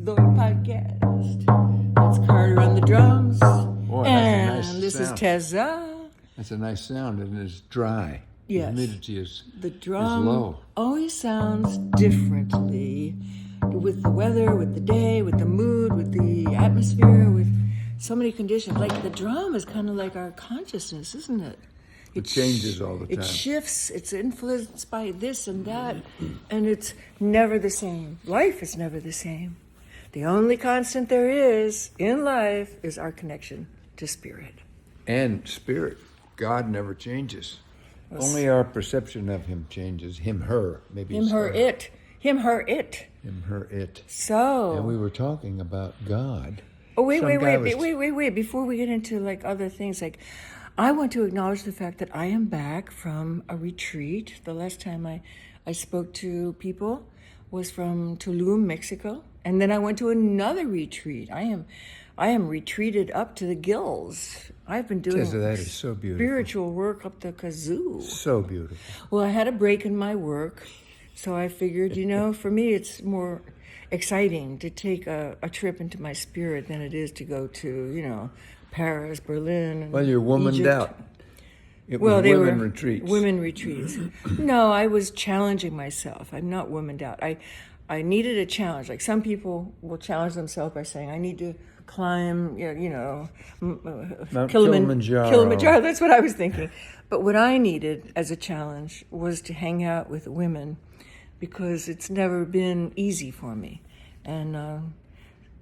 Lord podcast. That's Carter on the drums. Boy, and that's a nice this sound. is Tessa. That's a nice sound, and it's dry. Yes. The humidity is The low. drum always sounds differently with the weather, with the day, with the mood, with the atmosphere, with so many conditions. Like the drum is kind of like our consciousness, isn't it? It changes all the time. It shifts. It's influenced by this and that, and it's never the same. Life is never the same. The only constant there is in life is our connection to spirit. And spirit. God never changes. Only our perception of him changes. Him, her. Maybe Him, her, it. Him, her, it. Him, her, it. So. And we were talking about God. Oh, wait. Before we get into like other things, like I want to acknowledge the fact that I am back from a retreat. The last time I spoke to people was from Tulum, Mexico. And then I went to another retreat. I am retreated up to the gills. I've been doing Tessa, that is so beautiful. Spiritual work up the kazoo. So beautiful. Well, I had a break in my work, so I figured, for me it's more exciting to take a trip into my spirit than it is to go to, Paris, Berlin, and Well, you're womaned Egypt. out. It was women retreats. Women retreats. No, I was challenging myself. I'm not womaned out. I needed a challenge. Like some people will challenge themselves by saying, I need to climb, Mount Kilimanjaro. Kilimanjaro, that's what I was thinking. But what I needed as a challenge was to hang out with women because it's never been easy for me. And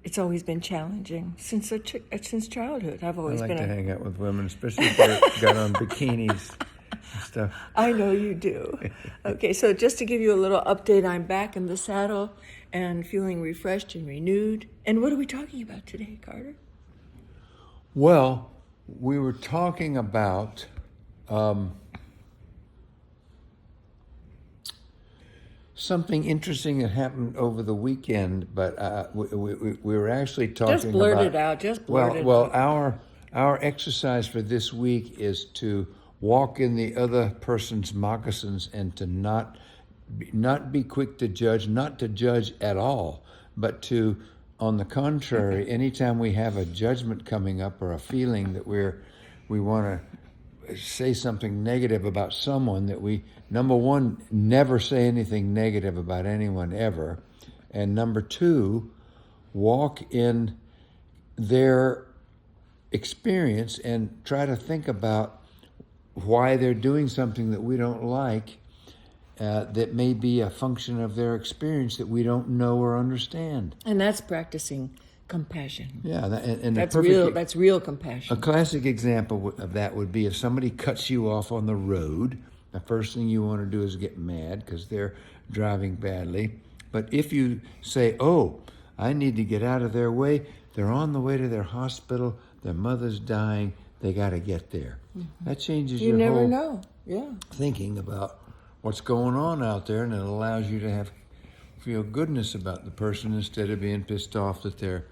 it's always been challenging since childhood. I've I always like been to hang out with women, especially if they've got on bikinis and stuff. I know you do. Okay, so just to give you a little update, I'm back in the saddle and feeling refreshed and renewed. And what are we talking about today, Carter? Well, we were talking about something interesting that happened over the weekend, but we were actually talking Just blurt about... it out, just blurt it Well, out. our exercise for this week is to walk in the other person's moccasins and to not be quick to judge, not to judge at all, but to, on the contrary, anytime we have a judgment coming up or a feeling that we want to say something negative about someone, that we, number one, never say anything negative about anyone ever, and number two, walk in their experience and try to think about why they're doing something that we don't like, that may be a function of their experience that we don't know or understand. And that's practicing compassion. Yeah, and That's real compassion. A classic example of that would be if somebody cuts you off on the road, the first thing you want to do is get mad because they're driving badly. But if you say, oh, I need to get out of their way, they're on the way to their hospital, their mother's dying, they got to get there. Mm-hmm. That changes you your never whole know. Yeah. thinking about what's going on out there, and it allows you to feel goodness about the person instead of being pissed off that they're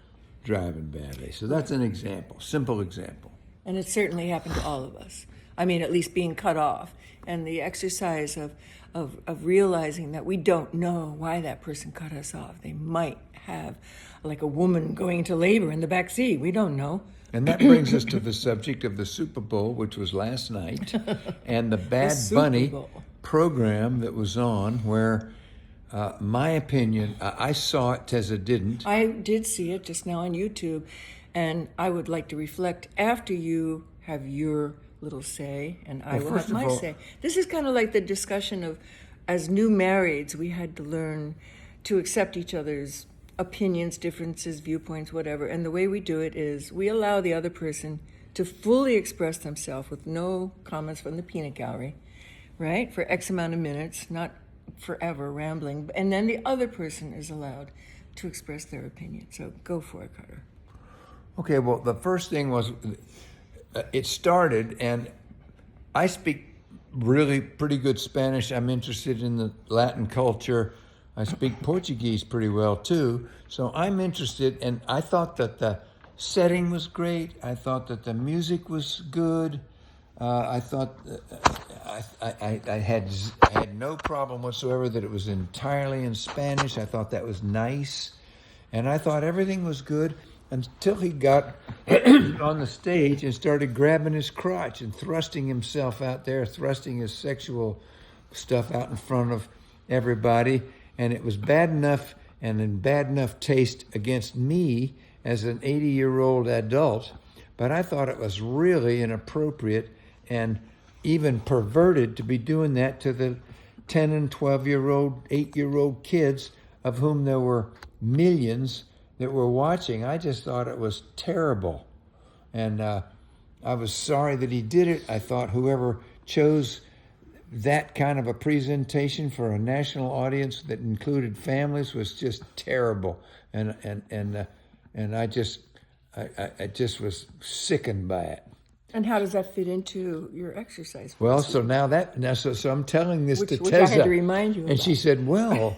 driving badly. So that's an example, simple example. And it certainly happened to all of us. I mean, at least being cut off. And the exercise of realizing that we don't know why that person cut us off. They might have like a woman going into labor in the back seat. We don't know. And that brings us to the subject of the Super Bowl, which was last night, and the Bad Bunny program that was on, where my opinion, I saw it, Tessa didn't. I did see it just now on YouTube, and I would like to reflect after you have your little say, and I will have my say. This is kind of like the discussion of, as new marrieds, we had to learn to accept each other's opinions, differences, viewpoints, whatever. And the way we do it is we allow the other person to fully express themselves with no comments from the peanut gallery, right? For X amount of minutes, not forever rambling. And then the other person is allowed to express their opinion. So go for it, Carter. Okay, well, the first thing was, it started, and I speak really pretty good Spanish. I'm interested in the Latin culture. I speak Portuguese pretty well too, so I'm interested, and I thought that the setting was great. I thought that the music was good. I thought I had no problem whatsoever that it was entirely in Spanish. I thought that was nice, And I thought everything was good until he got on the stage and started grabbing his crotch and thrusting himself out there, thrusting his sexual stuff out in front of everybody. And it was bad enough and in bad enough taste against me as an 80-year-old adult. But I thought it was really inappropriate and even perverted to be doing that to the 10 and 12-year-old, 8-year-old kids, of whom there were millions that were watching. I just thought it was terrible. And I was sorry that he did it. I thought whoever chose that kind of a presentation for a national audience that included families was just terrible. And I just was sickened by it. And how does that fit into your exercise? Well, so so I'm telling this to Tessa. Which I had to remind you and about. She said, well,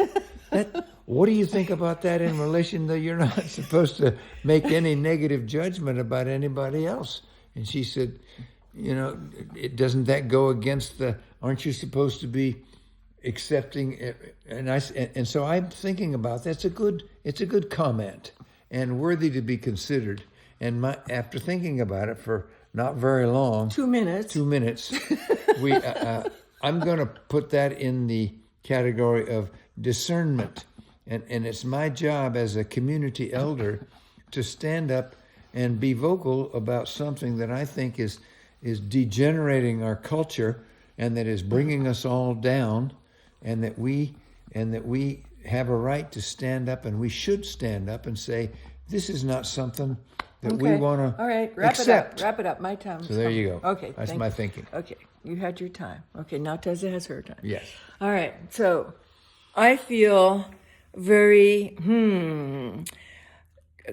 what do you think about that in relation to you're not supposed to make any negative judgment about anybody else? And she said, doesn't that go against aren't you supposed to be accepting it? And so I'm thinking about that. It's a good comment and worthy to be considered. And after thinking about it for not very long. 2 minutes. 2 minutes. I'm going to put that in the category of discernment. And it's my job as a community elder to stand up and be vocal about something that I think is degenerating our culture and that is bringing us all down, and that we have a right to stand up, and we should stand up and say, this is not something that we want to All right, wrap accept. it up. Wrap it up. My time. So there you go. Okay. That's my thinking. Okay. You had your time. Okay, now Tessa has her time. Yes. All right. So I feel very,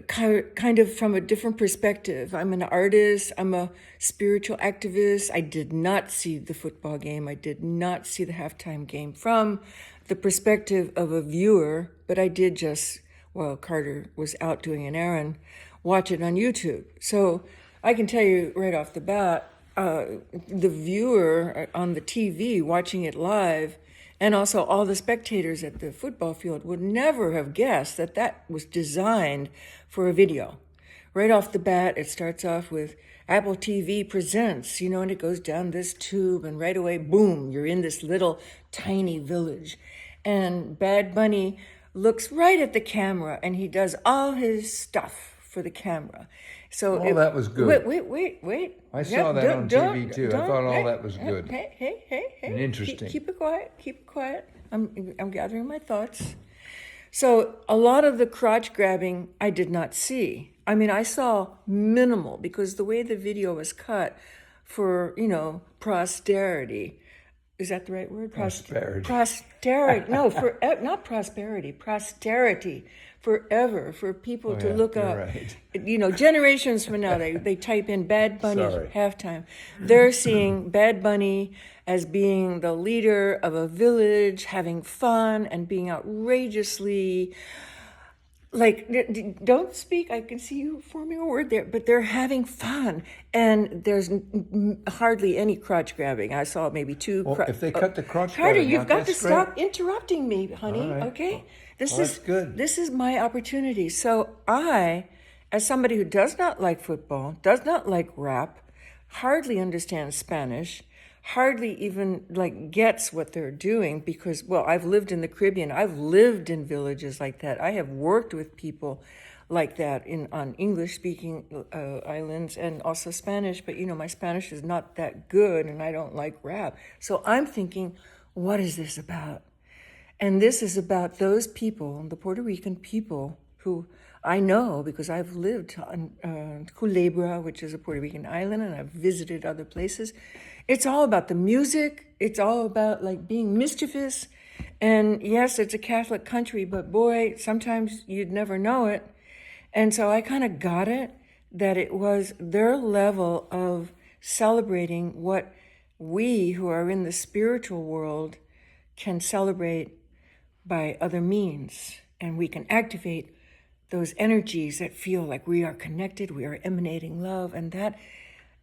kind of from a different perspective. I'm an artist. I'm a spiritual activist. I did not see the football game. I did not see the halftime game from the perspective of a viewer, but I did just, while Carter was out doing an errand, watch it on YouTube. So I can tell you right off the bat, the viewer on the TV watching it live, and also all the spectators at the football field, would never have guessed that that was designed for a video. Right off the bat, it starts off with Apple TV presents, and it goes down this tube, and right away, boom, you're in this little tiny village. And Bad Bunny looks right at the camera, and he does all his stuff for the camera. So that was good. Wait. I saw that on TV too. I thought all that was good. Hey. And interesting. Keep it quiet. I'm gathering my thoughts. So a lot of the crotch grabbing I did not see. I mean, I saw minimal, because the way the video was cut for, posterity. Is that the right word? Prosperity. Posterity. No, not prosperity. Posterity. Forever, for people to look up. Right. Generations from now, they type in Bad Bunny halftime. They're seeing Bad Bunny as being the leader of a village, having fun and being outrageously, don't speak, I can see you forming a word there, but they're having fun. And there's hardly any crotch grabbing. I saw maybe two. Well, if they cut the crotch Carter, grabbing you've out, got to that's stop great. interrupting me, honey, All right. okay? That's good. This is my opportunity. So I, as somebody who does not like football, does not like rap, hardly understands Spanish, hardly even gets what they're doing, because, well, I've lived in the Caribbean. I've lived in villages like that. I have worked with people like that on English-speaking islands, and also Spanish. But, my Spanish is not that good, and I don't like rap. So I'm thinking, what is this about? And this is about those people, the Puerto Rican people, who I know because I've lived on Culebra, which is a Puerto Rican island, and I've visited other places. It's all about the music. It's all about being mischievous. And yes, it's a Catholic country, but boy, sometimes you'd never know it. And so I kind of got it, that it was their level of celebrating what we who are in the spiritual world can celebrate by other means. And we can activate those energies that feel like we are connected, we are emanating love. And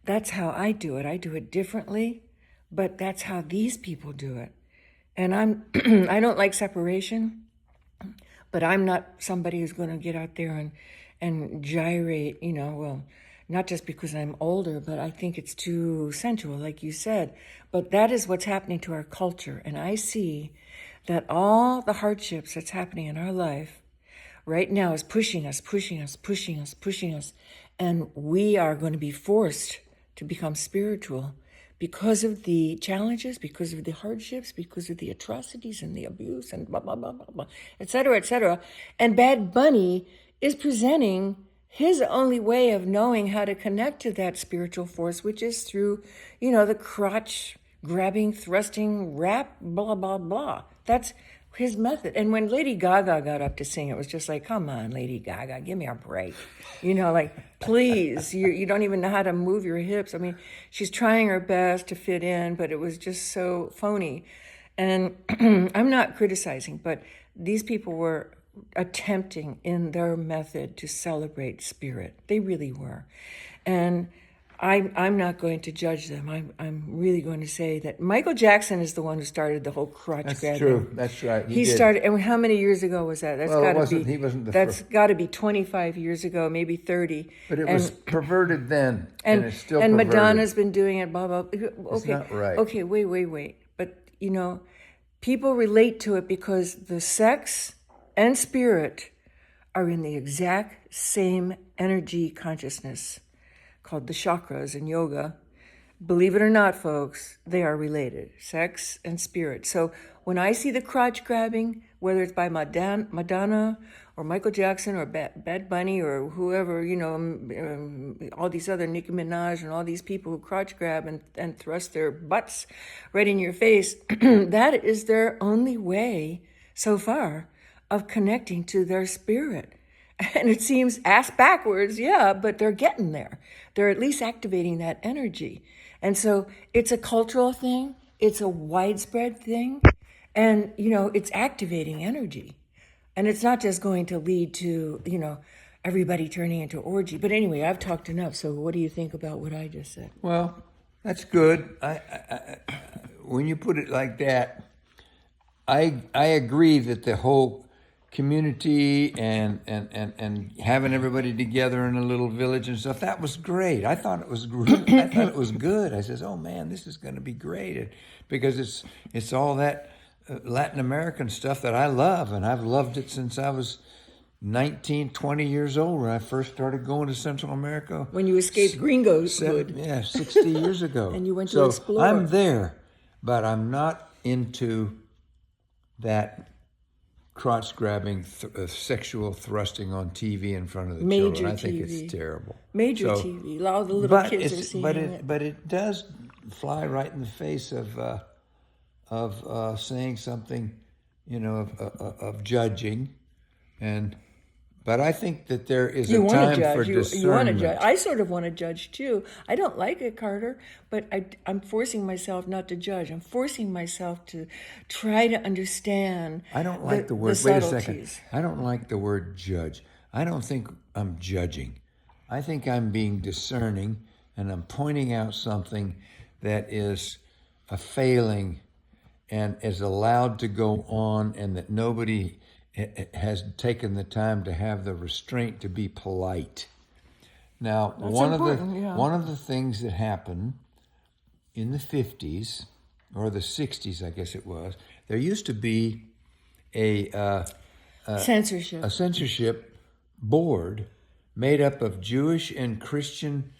that's how I do it. I do it differently, but that's how these people do it. And I don't like separation, But I'm not somebody who's going to get out there and gyrate, well, not just because I'm older, but I think it's too sensual, like you said. But that is what's happening to our culture. And I see that all the hardships that's happening in our life right now is pushing us. And we are going to be forced to become spiritual because of the challenges, because of the hardships, because of the atrocities and the abuse and blah, blah, blah, blah, blah, et cetera, et cetera. And Bad Bunny is presenting his only way of knowing how to connect to that spiritual force, which is through, the crotch grabbing, thrusting, rap, blah, blah, blah. That's his method. And when Lady Gaga got up to sing, it was just like, come on, Lady Gaga, give me a break. Please, you don't even know how to move your hips. I mean, she's trying her best to fit in, but it was just so phony. And I'm not criticizing, but these people were attempting in their method to celebrate spirit. They really were. And I'm not going to judge them. I'm really going to say that Michael Jackson is the one who started the whole crotch grabbing. That's true. That's right. He started, and how many years ago was that? That's He wasn't the That's first. got to be 25 years ago, maybe 30. But it was perverted then, and it's still and perverted. Madonna's been doing it. Blah blah. Okay, It's not right. Okay, wait. But people relate to it because the sex and spirit are in the exact same energy consciousness, called the chakras in yoga. Believe it or not, folks, they are related, sex and spirit. So when I see the crotch grabbing, whether it's by Madonna or Michael Jackson or Bad Bunny or whoever, all these other Nicki Minaj and all these people who crotch grab and thrust their butts right in your face, that is their only way so far of connecting to their spirit. And it seems ass backwards, yeah, but they're getting there. They're at least activating that energy. And so it's a cultural thing. It's a widespread thing. And, it's activating energy. And it's not just going to lead to, everybody turning into orgy. But anyway, I've talked enough. So what do you think about what I just said? Well, that's good. I when you put it like that, I agree that the whole community and having everybody together in a little village and stuff, that was great. I thought it was good. I says, oh man, this is going to be great, because it's all that Latin American stuff that I love, and I've loved it since I was 19, 20 years old when I first started going to Central America. When you escaped gringos. 60 years ago. And you went to explore. I'm there, but I'm not into that crotch grabbing, sexual thrusting on TV in front of the children. I think it's terrible. Major TV. All the little kids are seeing it. But it does fly right in the face of saying something, of judging, but I think that there is a time for discernment. You want to judge. I sort of want to judge too. I don't like it, Carter, but I'm forcing myself not to judge. I'm forcing myself to try to understand. I don't like the word. Wait a second. I don't like the word judge. I don't think I'm judging. I think I'm being discerning, and I'm pointing out something that is a failing and is allowed to go on, and that nobody has taken the time to have the restraint to be polite. Now, one of the things that happened in the 50s or the 60s, I guess it was, there used to be a censorship board made up of Jewish and Christian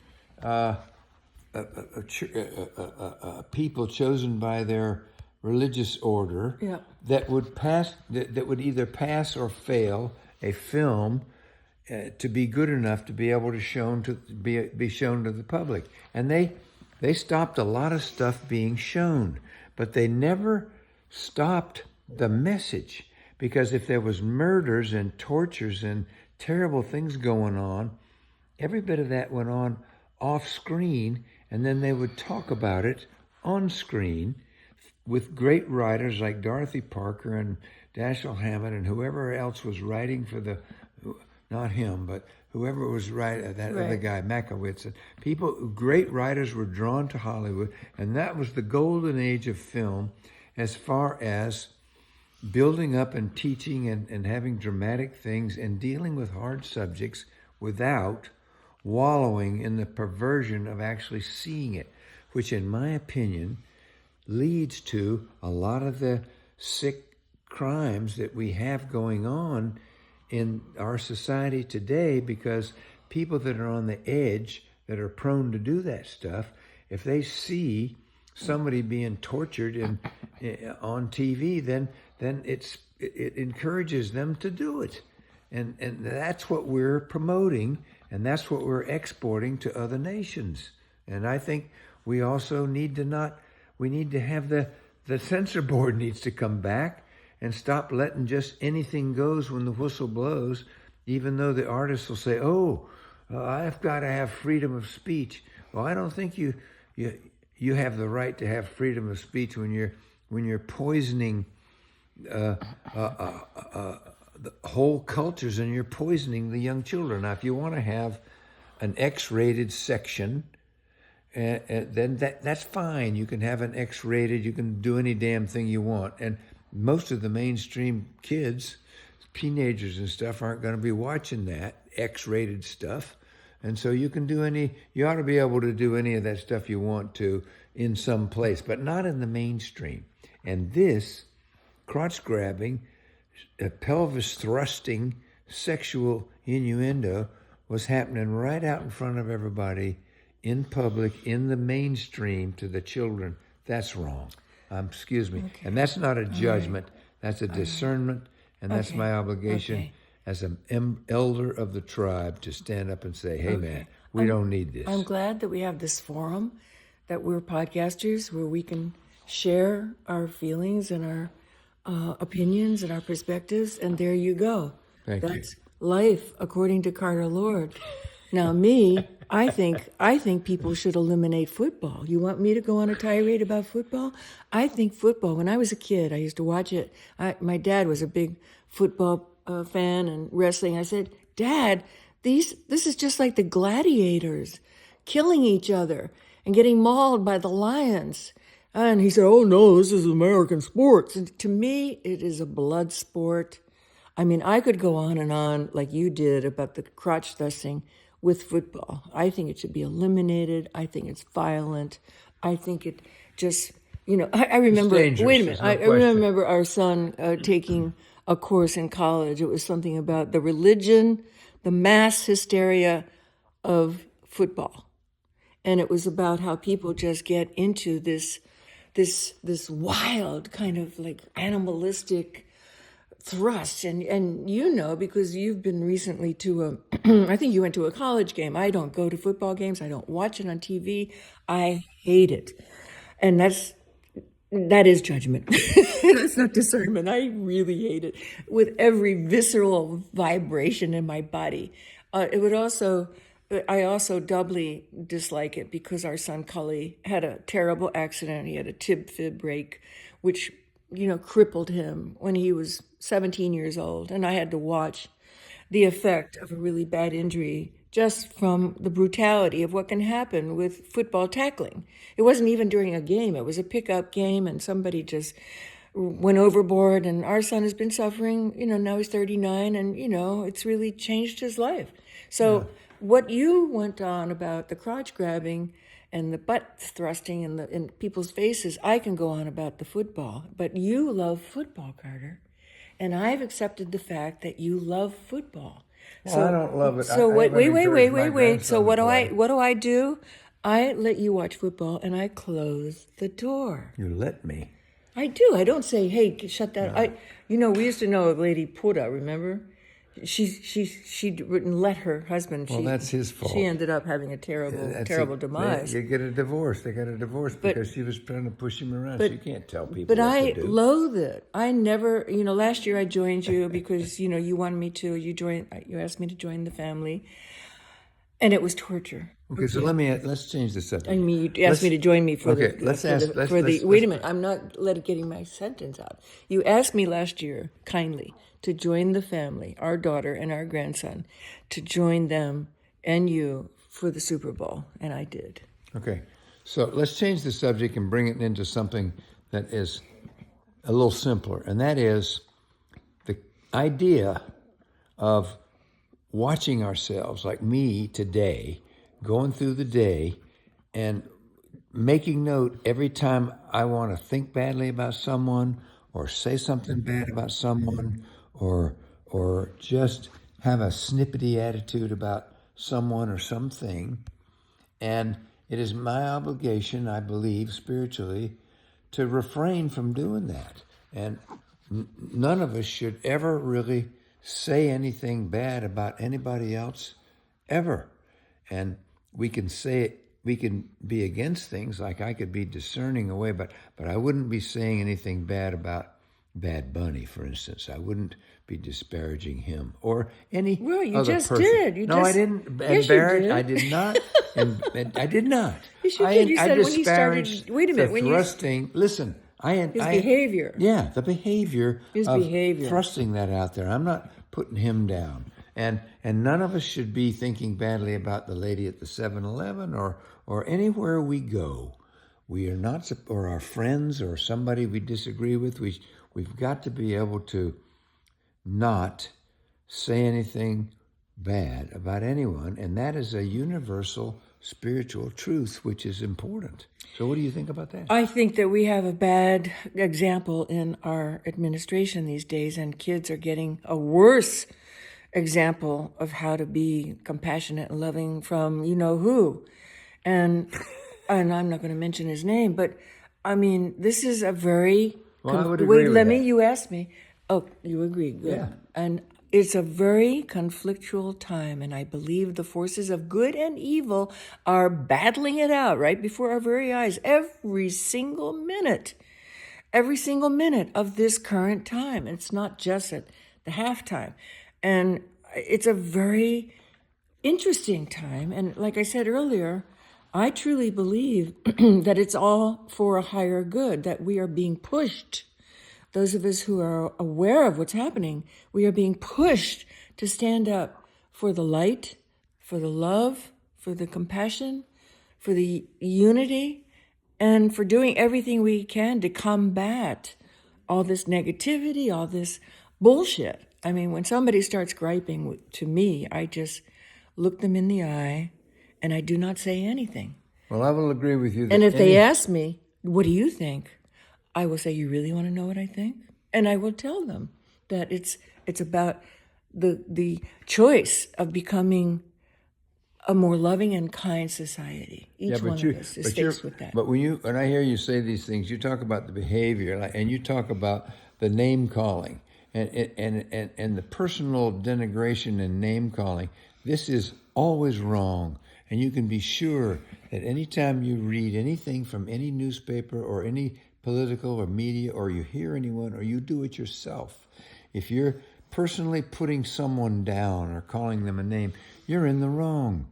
people chosen by their religious order, that would either pass or fail a film to be good enough to be able to be shown to the public. And they stopped a lot of stuff being shown, but they never stopped the message, because if there was murders and tortures and terrible things going on, every bit of that went on off screen, and then they would talk about it on screen with great writers like Dorothy Parker and Dashiell Hammett and whoever else was writing for not him, but whoever was writing, other guy, Makowitz. Great writers were drawn to Hollywood, and that was the golden age of film as far as building up and teaching and having dramatic things and dealing with hard subjects without wallowing in the perversion of actually seeing it, which in my opinion leads to a lot of the sick crimes that we have going on in our society today, because people that are on the edge, that are prone to do that stuff, if they see somebody being tortured on TV, then it encourages them to do it. And that's what we're promoting, and that's what we're exporting to other nations. And I think we also need to have the censor board needs to come back and stop letting just anything goes when the whistle blows, even though the artists will say, I've got to have freedom of speech. Well, I don't think you have the right to have freedom of speech when you're poisoning the whole cultures, and you're poisoning the young children. Now, if you want to have an X-rated section, then that's fine. You can have an X-rated. You can do any damn thing you want. And most of the mainstream kids, teenagers and stuff, aren't going to be watching that X-rated stuff. And so you ought to be able to do any of that stuff you want to in some place, but not in the mainstream. And this crotch grabbing, pelvis thrusting, sexual innuendo was happening right out in front of everybody, in public, in the mainstream, to the children. That's wrong. Excuse me. Okay. And that's not a judgment. Right. That's a discernment. And that's my obligation as an elder of the tribe to stand up and say, hey, man, we don't need this. I'm glad that we have this forum, that we're podcasters, where we can share our feelings and our opinions and our perspectives. And there you go. That's life according to Carter Lord. Now, I think people should eliminate football. You want me to go on a tirade about football? I think football, when I was a kid, I used to watch it. My dad was a big football fan and wrestling. I said, Dad, this is just like the gladiators killing each other and getting mauled by the lions. And he said, oh, no, this is American sports. And to me, it is a blood sport. I mean, I could go on and on like you did about the crotch thrusting with football. I think it should be eliminated. I think it's violent. I think it just, I remember, wait a minute. I remember our son taking a course in college. It was something about the religion, the mass hysteria of football. And it was about how people just get into this wild kind of like animalistic thrust, and because you've been recently to I think you went to a college game. I don't go to football games. I don't watch it on TV. I hate it, and that is judgment. That's not discernment. I really hate it with every visceral vibration in my body. I also doubly dislike it because our son Cully had a terrible accident. He had a tib-fib break, which crippled him when he was 17 years old. And I had to watch the effect of a really bad injury just from the brutality of what can happen with football tackling. It wasn't even during a game. It was a pickup game, and somebody just went overboard. And our son has been suffering, now he's 39, and, it's really changed his life. So what you went on about the crotch grabbing and the butt thrusting in people's faces, I can go on about the football. But you love football, Carter. And I've accepted the fact that you love football. Well, I don't love it. So wait. So what do I do? I let you watch football, and I close the door. You let me. I do. I don't say, hey, shut that. No. We used to know a lady, Pura, remember? She wouldn't let her husband. Well, that's his fault. She ended up having a terrible demise. They get a divorce. They got a divorce because she was trying to push him around. So you can't tell people what to do. But I loathe it. I never, last year I joined you because, you wanted me to. You asked me to join the family. And it was torture. Okay, so let's change the subject. I mean, you asked me to join me for wait a minute, I'm not getting my sentence out. You asked me last year, kindly, to join the family, our daughter and our grandson, to join them and you for the Super Bowl, and I did. Okay, so let's change the subject and bring it into something that is a little simpler, and that is the idea of watching ourselves, like me today, going through the day and making note every time I want to think badly about someone or say something bad about someone or just have a snippety attitude about someone or something. And it is my obligation, I believe, spiritually, to refrain from doing that. And none of us should ever really say anything bad about anybody else, ever. And we can say it, we can be against things, like I could be discerning away, but I wouldn't be saying anything bad about Bad Bunny, for instance. I wouldn't be disparaging him or any Well, you other just person. did. I didn't. And Yes, Barrett, you did. I did not. And I did not. Yes, you did. You I said when he started. disparaged Wait a minute. the When thrusting. Listen, his behavior. Yeah, the behavior His of behavior. thrusting that out there. I'm not putting him down. And none of us should be thinking badly about the lady at the 7-Eleven or anywhere we go. We are not, or our friends or somebody we disagree with. We've got to be able to not say anything bad about anyone, and that is a universal spiritual truth, which is important. So what do you think about that? I think that we have a bad example in our administration these days, and kids are getting a worse example of how to be compassionate and loving from you know who. And I'm not going to mention his name, but I mean, this is a very... Well, I would agree with let that. me, you asked me. Oh, you agree, good. Yeah. And it's a very conflictual time, and I believe the forces of good and evil are battling it out right before our very eyes every single minute of this current time. It's not just at the halftime. And it's a very interesting time. And like I said earlier, I truly believe that it's all for a higher good, that we are being pushed. Those of us who are aware of what's happening, we are being pushed to stand up for the light, for the love, for the compassion, for the unity, and for doing everything we can to combat all this negativity, all this bullshit. I mean, when somebody starts griping to me, I just look them in the eye and I do not say anything. Well, I will agree with you. And if they ask me, what do you think? I will say, you really want to know what I think? And I will tell them that it's about the choice of becoming a more loving and kind society. Each one of us is faced with that. But when I hear you say these things, you talk about the behavior, and you talk about the name calling and the personal denigration and name calling. This is always wrong. And you can be sure that anytime you read anything from any newspaper or any political or media, or you hear anyone, or you do it yourself, if you're personally putting someone down or calling them a name, you're in the wrong.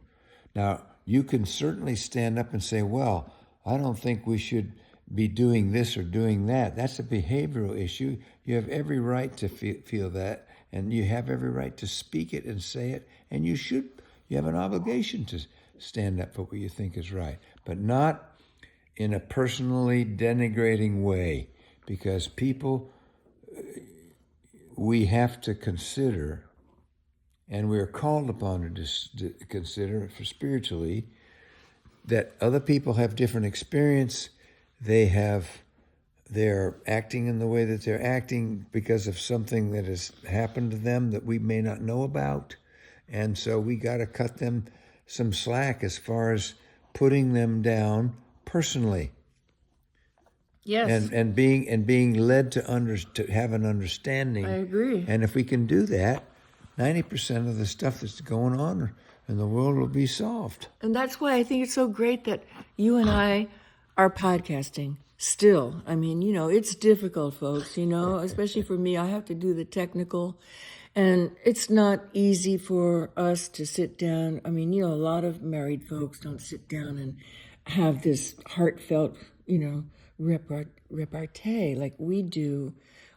Now, you can certainly stand up and say, well, I don't think we should be doing this or doing that. That's a behavioral issue. You have every right to feel that, and you have every right to speak it and say it, and you have an obligation to stand up for what you think is right, but not in a personally denigrating way, because people, we have to consider, and we are called upon to consider for spiritually, that other people have different experience. They're acting in the way that they're acting because of something that has happened to them that we may not know about. And so we got to cut them some slack as far as putting them down personally. Yes. And being led to have an understanding. I agree. And if we can do that, 90% of the stuff that's going on in the world will be solved. And that's why I think it's so great that you and I are podcasting still. I mean, it's difficult, folks, especially for me. I have to do the technical, and it's not easy for us to sit down. I mean, a lot of married folks don't sit down and have this heartfelt, repartee like we do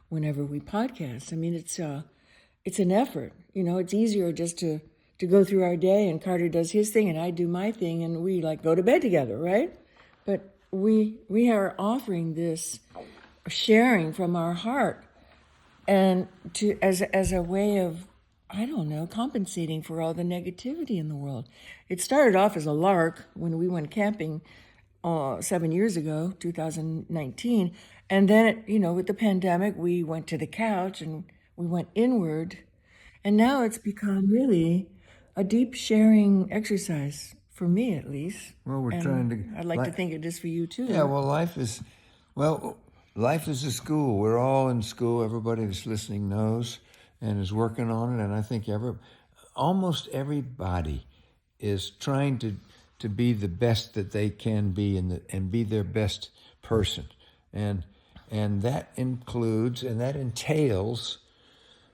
whenever we podcast. I mean, it's an effort. It's easier just to go through our day, and Carter does his thing and I do my thing, and we go to bed together, right? But we are offering this sharing from our heart, and to as a way of, I don't know, compensating for all the negativity in the world. It started off as a lark when we went camping 7 years ago, 2019, and then with the pandemic, we went to the couch and we went inward, and now it's become really a deep sharing exercise for me, at least. Well, we're And trying to. I'd like to think it is for you too. Yeah, well, life is a school. We're all in school. Everybody that's listening knows and is working on it. And I think almost everybody is trying to be the best that they can be and be their best person. And that includes and that entails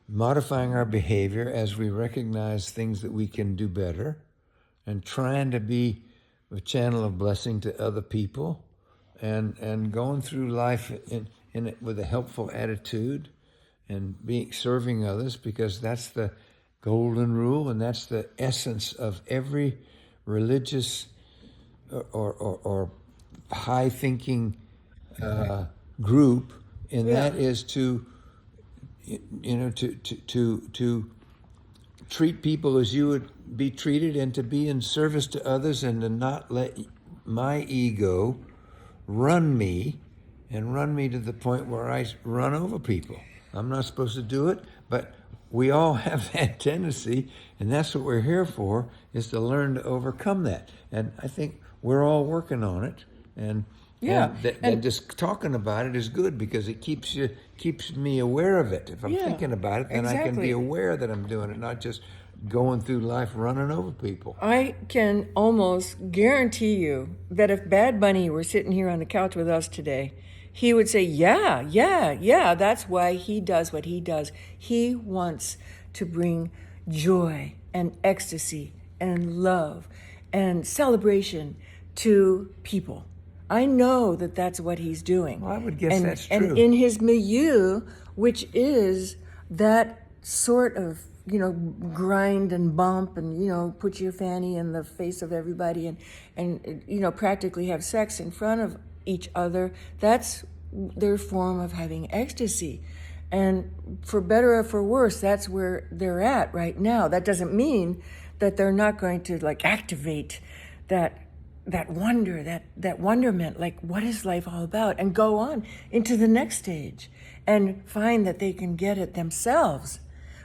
modifying our behavior as we recognize things that we can do better, and trying to be a channel of blessing to other people, and going through life in it with a helpful attitude, and serving others, because that's the golden rule, and that's the essence of every religious or high thinking group, and that is to treat people as you would be treated, and to be in service to others, and to not let my ego run me to the point where I run over people. I'm not supposed to do it, but we all have that tendency, and that's what we're here for, is to learn to overcome that. And I think we're all working on it, and just talking about it is good, because it keeps me aware of it. If I'm thinking about it, then I can be aware that I'm doing it, not just going through life running over people. I can almost guarantee you that if Bad Bunny were sitting here on the couch with us today, he would say, yeah, that's why he does what he does. He wants to bring joy and ecstasy and love and celebration to people. I know that that's what he's doing. Well, I would guess that's true. And in his milieu, which is that sort of, grind and bump and, put your fanny in the face of everybody and practically have sex in front of each other, that's their form of having ecstasy. And for better or for worse, that's where they're at right now. That doesn't mean that they're not going to activate that wonder, that wonderment, what is life all about, and go on into the next stage and find that they can get it themselves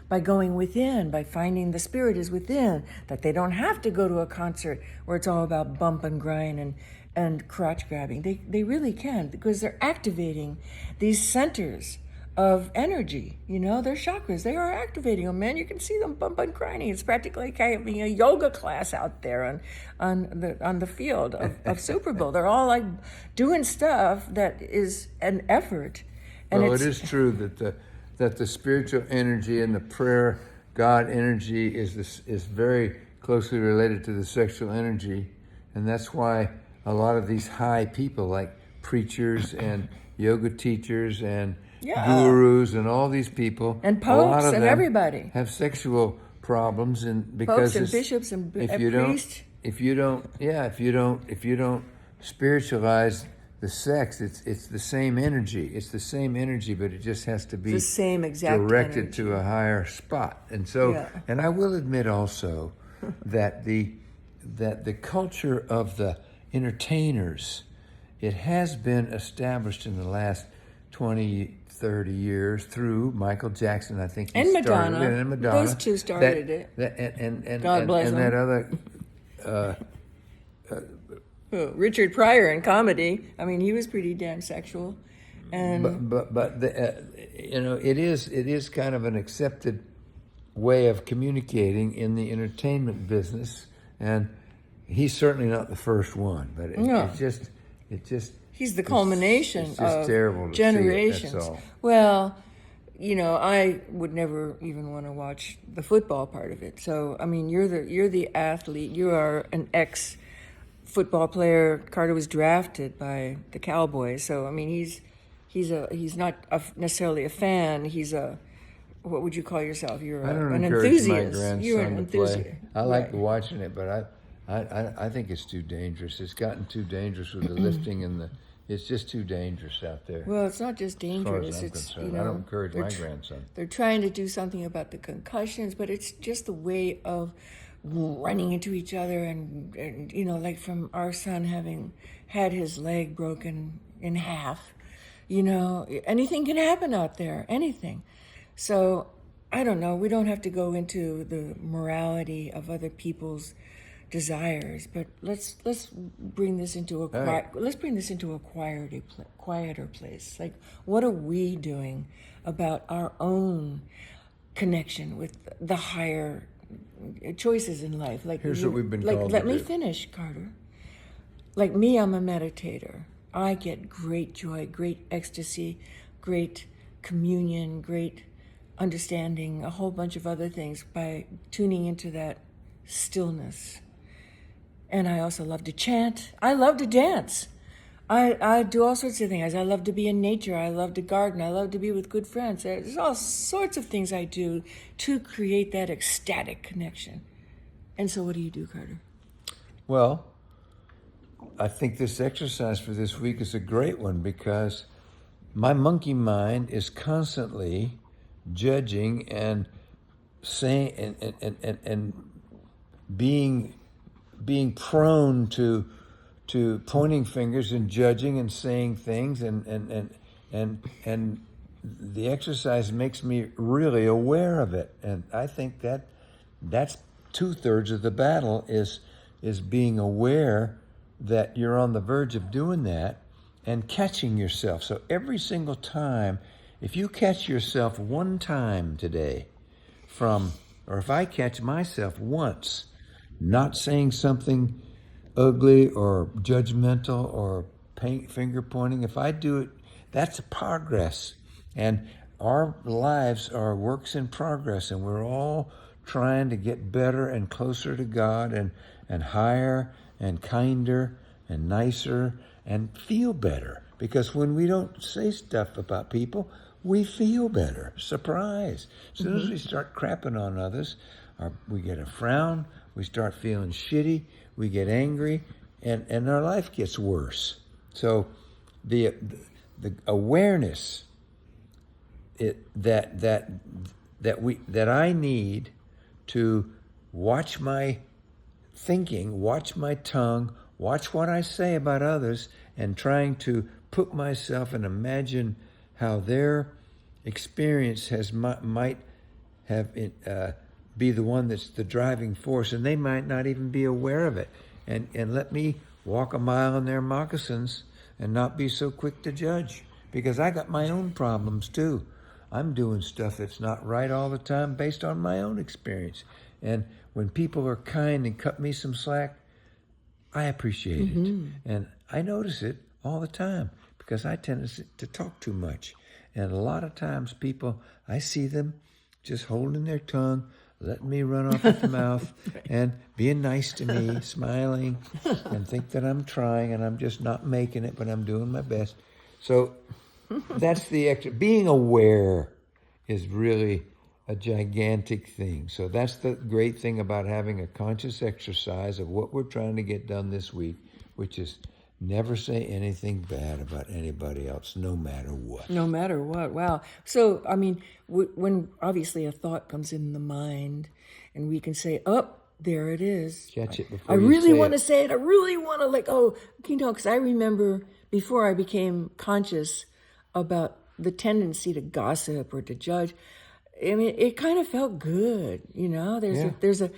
by going within, by finding the spirit is within, that they don't have to go to a concert where it's all about bump and grind and crotch grabbing. They really can, because they're activating these centers of energy, their chakras. They are activating them, man. You can see them bump and grinding. It's practically like having a yoga class out there on the field of Super Bowl. They're all doing stuff that is an effort. And it is true that the spiritual energy and the prayer God energy is very closely related to the sexual energy, and that's why a lot of these high people, like preachers and yoga teachers and gurus and all these people, and popes and everybody, have sexual problems, and because popes and bishops and priests. If you don't spiritualize the sex, it's the same energy. It's the same energy, but it just has to be the same exact directed energy to a higher spot. And so, and I will admit also that the culture of the entertainers, it has been established in the last 20, 30 years through Michael Jackson. I think and Madonna. Those two started it. God bless them. And that other. Richard Pryor in comedy. I mean, he was pretty damn sexual, and but it is kind of an accepted way of communicating in the entertainment business, and he's certainly not the first one. But it just he's the culmination it's just of terrible to generations. See it, that's all. Well, I would never even want to watch the football part of it. So I mean, you're the athlete. You are an ex-football player. Carter was drafted by the Cowboys. So I mean, he's not necessarily a fan. He's what would you call yourself? You're an enthusiast. You're an enthusiast. I like watching it, but I think it's too dangerous. It's gotten too dangerous with the lifting and It's just too dangerous out there. Well, it's not just As far dangerous. as I'm It's, concerned, I don't encourage my grandson. They're trying to do something about the concussions, but it's just a way of running into each other and like from our son having had his leg broken in half. Anything can happen out there, anything. So I don't know. We don't have to go into the morality of other people's desires, but let's bring this into a quieter place. Like, what are we doing about our own connection with the higher choices in life? Like, Here's what we've been called to let me do. finish, Carter. Like me, I'm a meditator. I get great joy, great ecstasy, great communion, great understanding, a whole bunch of other things by tuning into that stillness. And I also love to chant. I love to dance. I do all sorts of things. I love to be in nature. I love to garden. I love to be with good friends. There's all sorts of things I do to create that ecstatic connection. And so what do you do, Carter? Well, I think this exercise for this week is a great one because my monkey mind is constantly judging and saying and being prone to pointing fingers and judging and saying things and the exercise makes me really aware of it. And I think that's 2/3 of the battle is being aware that you're on the verge of doing that and catching yourself. So every single time, if you catch yourself one time today or if I catch myself once not saying something ugly or judgmental or finger pointing, if I do it, that's progress. And our lives are works in progress, and we're all trying to get better and closer to God and higher and kinder and nicer and feel better. Because when we don't say stuff about people, we feel better. Surprise. As soon as we start crapping on others, we get a frown, we start feeling shitty, we get angry, and our life gets worse. So the awareness that I need to watch my thinking, watch my tongue, watch what I say about others, and trying to put myself and imagine how their experience might have be the one that's the driving force, and they might not even be aware of it. And let me walk a mile in their moccasins and not be so quick to judge, because I got my own problems too. I'm doing stuff that's not right all the time based on my own experience. And when people are kind and cut me some slack, I appreciate it. And I notice it all the time because I tend to talk too much. And a lot of times people, I see them just holding their tongue, letting me run off at the mouth, and being nice to me, smiling, and think that I'm trying and I'm just not making it, but I'm doing my best. So that's the extra. Being aware is really a gigantic thing. So that's the great thing about having a conscious exercise of what we're trying to get done this week, which is never say anything bad about anybody else, no matter what. No matter what. Wow. So, I mean, when obviously a thought comes in the mind and we can say, oh, there it is. Catch it before I you really say want to it. say it. I really want to because I remember before I became conscious about the tendency to gossip or to judge, I mean, it kind of felt good, There's a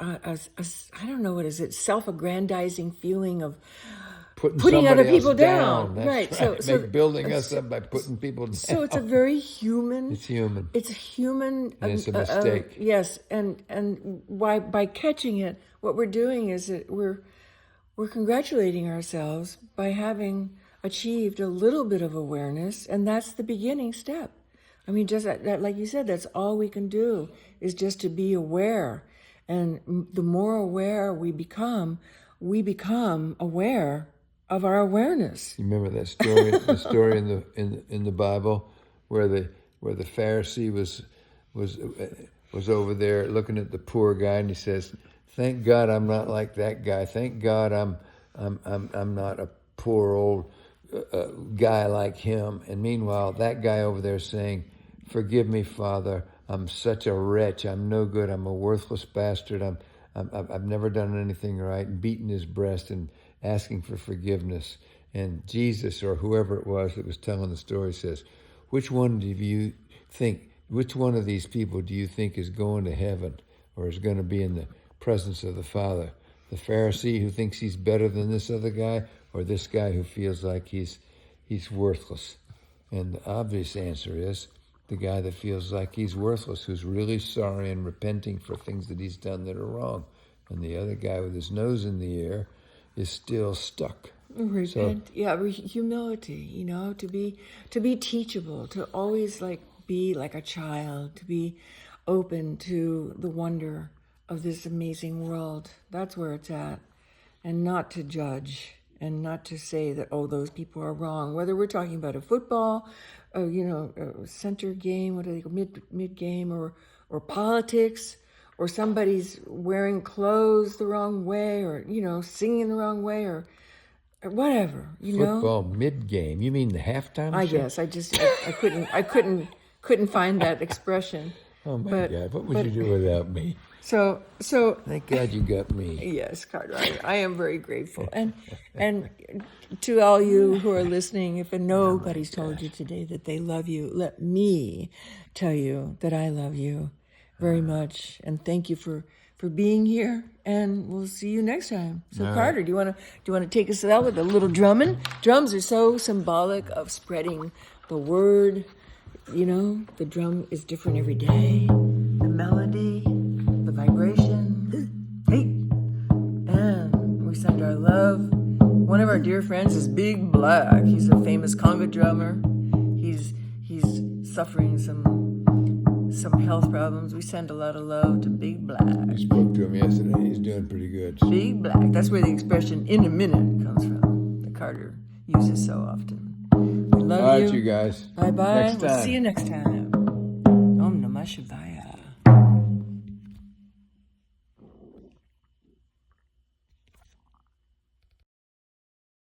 I don't know what is it, self-aggrandizing feeling of putting other people down. That's right. So building us up by putting people down. So it's a very human. It's human. It's human. And it's a mistake. Yes, and by catching it, what we're doing is that we're congratulating ourselves by having achieved a little bit of awareness, and that's the beginning step. I mean, just that, like you said, that's all we can do is just to be aware. And the more aware we become aware of our awareness. You remember that story? The story in the Bible where the Pharisee was over there looking at the poor guy, and he says, "Thank God I'm not like that guy. Thank God I'm not a poor old guy like him. And meanwhile, that guy over there saying, "Forgive me, Father. I'm such a wretch. I'm no good. I'm a worthless bastard. I've never done anything right," and beating his breast and asking for forgiveness. And Jesus, or whoever it was that was telling the story, says, which one of these people do you think is going to heaven or is going to be in the presence of the Father? The Pharisee who thinks he's better than this other guy, or this guy who feels like he's worthless? And the obvious answer is the guy that feels like he's worthless, who's really sorry and repenting for things that he's done that are wrong. And the other guy with his nose in the air is still stuck. Repent, humility, to be teachable, to always be like a child, to be open to the wonder of this amazing world. That's where it's at. And not to judge, and not to say that, oh, those people are wrong. Whether we're talking about a football, a center game, what do they go, mid game, or politics, or somebody's wearing clothes the wrong way, or singing the wrong way, or whatever. Football mid game. You mean the halftime? I guess I couldn't find that expression. Oh my God! What would you do without me? So thank God you got me. Yes, Carter, I am very grateful. And to all you who are listening, if nobody's told you today that they love you, let me tell you that I love you very much. And thank you for being here. And we'll see you next time. So, all Carter, right. do you want to take us out with a little drumming? Drums are so symbolic of spreading the word. The drum is different every day. The melody, the vibration. Hey, and we send our love. One of our dear friends is Big Black. He's a famous conga drummer. He's suffering some health problems. We send a lot of love to Big Black. I spoke to him yesterday. He's doing pretty good. Big Black. That's where the expression "in a minute" comes from. That Carter uses so often. We love you. All right, you guys. Bye-bye. Next time. We'll see you next time.